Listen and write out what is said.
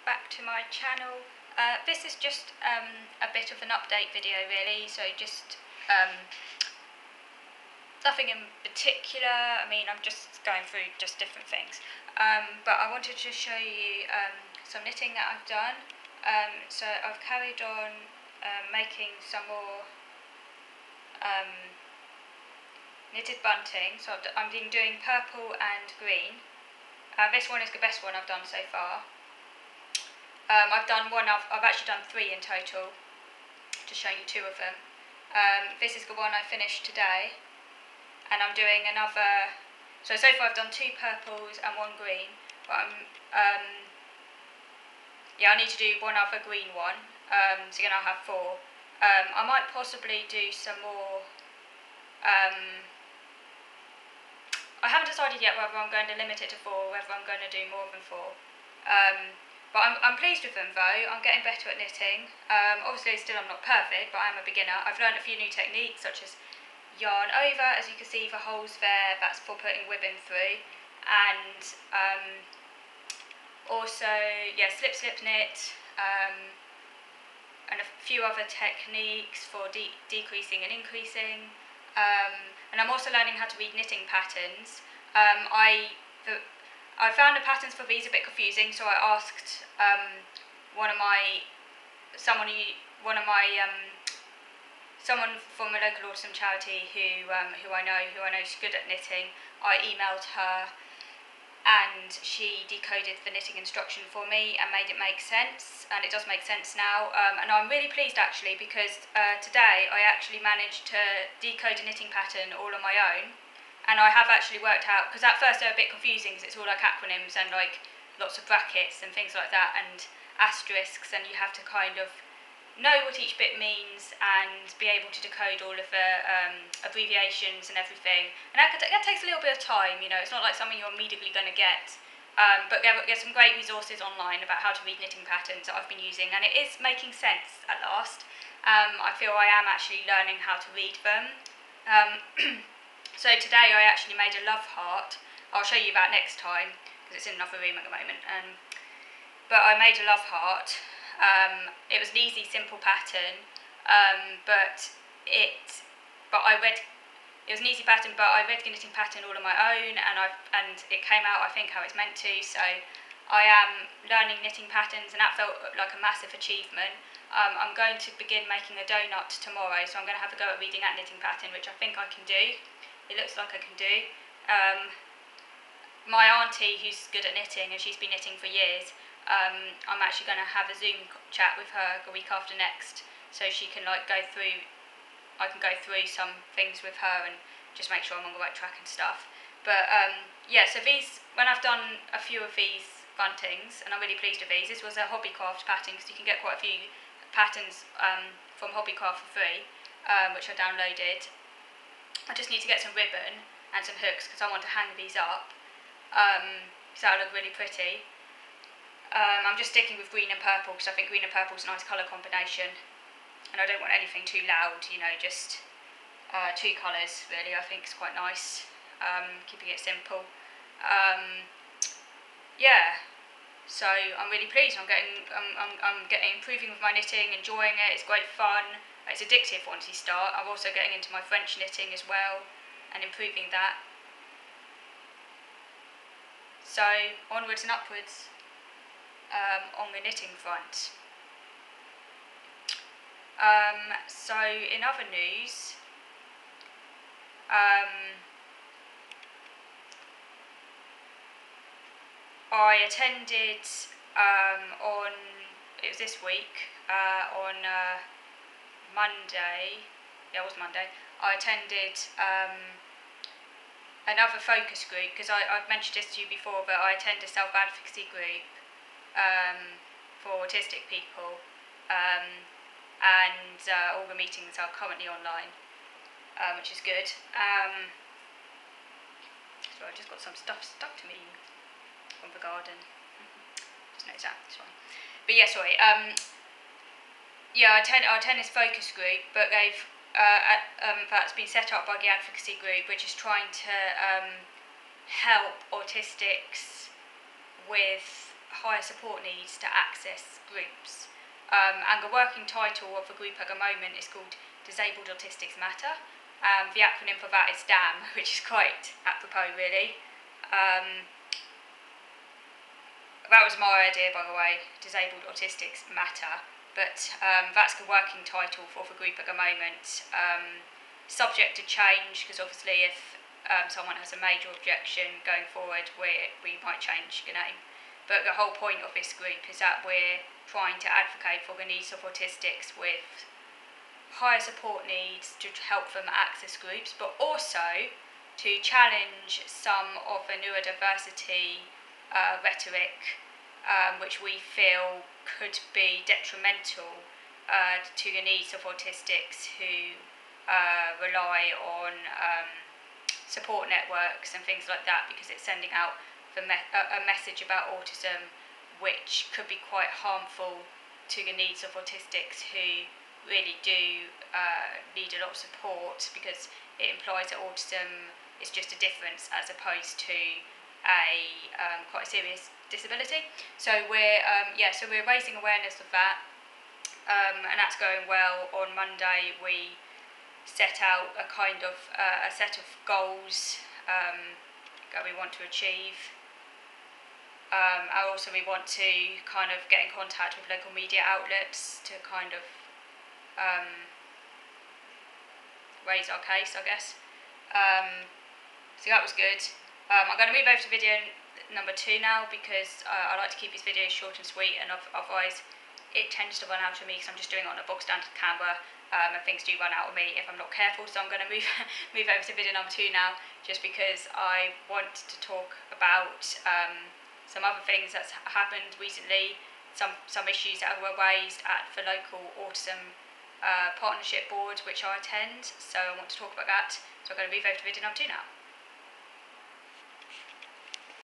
back to my channel. This is just a bit of an update video really, so just nothing in particular. I mean, I'm just going through just different things, but I wanted to show you some knitting that I've done. So I've carried on making some more knitted bunting. So I've been doing purple and green. This one is the best one I've done so far. I've actually done 3 in total, to show you 2 of them. This is the one I finished today, and I'm doing another. So far I've done 2 purples and 1 green, but I need to do one other green one. So then I'll have 4. I might possibly do some more. I haven't decided yet whether I'm going to limit it to 4 or whether I'm going to do more than 4. But I'm pleased with them though. I'm getting better at knitting. Obviously still I'm not perfect, but I am a beginner. I've learned a few new techniques such as yarn over, as you can see the holes there, that's for putting ribbon through, and also slip knit, and a few other techniques for decreasing and increasing, and I'm also learning how to read knitting patterns. I found the patterns for these a bit confusing, so I asked someone from a local autism charity who I know is good at knitting. I emailed her, and she decoded the knitting instruction for me and made it make sense, and it does make sense now. And I'm really pleased actually, because today I actually managed to decode a knitting pattern all on my own. And I have actually worked out, because at first they're a bit confusing because it's all like acronyms and like lots of brackets and things like that and asterisks, and you have to kind of know what each bit means and be able to decode all of the abbreviations and everything. And that takes a little bit of time, you know, it's not like something you're immediately going to get. But there's some great resources online about how to read knitting patterns that I've been using, and it is making sense at last. I feel I am actually learning how to read them. So today I actually made a love heart. I'll show you that next time because it's in another room at the moment. But I made a love heart. It was an easy, simple pattern, but it was an easy pattern. But I read the knitting pattern all on my own, and it came out, I think, how it's meant to. So I am learning knitting patterns, and that felt like a massive achievement. I'm going to begin making a donut tomorrow, so I'm going to have a go at reading that knitting pattern, which I think I can do. It looks like I can do. My auntie, who's good at knitting, and she's been knitting for years, I'm actually going to have a Zoom chat with her the week after next, so she can I can go through some things with her and just make sure I'm on the right track and stuff. But so these, when I've done a few of these buntings, and I'm really pleased with these. This was a Hobbycraft pattern, because you can get quite a few patterns from Hobbycraft for free, which I downloaded. I just need to get some ribbon and some hooks because I want to hang these up, so that'll look really pretty. I'm just sticking with green and purple because I think green and purple is a nice colour combination, and I don't want anything too loud, you know, just 2 colours really. I think it's quite nice, keeping it simple. So I'm really pleased. I'm improving with my knitting, enjoying it. It's great fun. It's addictive once you start. I'm also getting into my French knitting as well and improving that. So onwards and upwards on the knitting front. So in other news, I attended it was this week, on Monday, it was Monday, I attended another focus group, because I've mentioned this to you before, but I attend a self-advocacy group for autistic people, and all the meetings are currently online, which is good. So I just got some stuff stuck to me from the garden. Just noticed that, it's fine. But yeah, sorry. I attend this focus group, but that's been set up by the advocacy group, which is trying to help autistics with higher support needs to access groups. And the working title of the group at the moment is called Disabled Autistics Matter. The acronym for that is DAM, which is quite apropos really. That was my idea, by the way, Disabled Autistics Matter, but that's the working title for the group at the moment. Subject to change, because obviously if someone has a major objection going forward, we might change the name. But the whole point of this group is that we're trying to advocate for the needs of autistics with higher support needs to help them access groups, but also to challenge some of the neurodiversity rhetoric, which we feel could be detrimental to the needs of autistics who rely on support networks and things like that, because it's sending out a message about autism which could be quite harmful to the needs of autistics who really do need a lot of support, because it implies that autism is just a difference as opposed to a quite a serious disability. So we're raising awareness of that, and that's going well. On Monday we set out a kind of a set of goals that we want to achieve. And also we want to kind of get in contact with local media outlets to kind of raise our case, I guess. So that was good. I'm going to move over to video number 2 now, because I like to keep these videos short and sweet, and otherwise it tends to run out of me because I'm just doing it on a box standard camera, and things do run out of me if I'm not careful. So I'm going to move over to video number 2 now, just because I want to talk about some other things that's happened recently, some issues that were raised at the local autism partnership board which I attend. So I want to talk about that. So I'm going to move over to video number 2 now.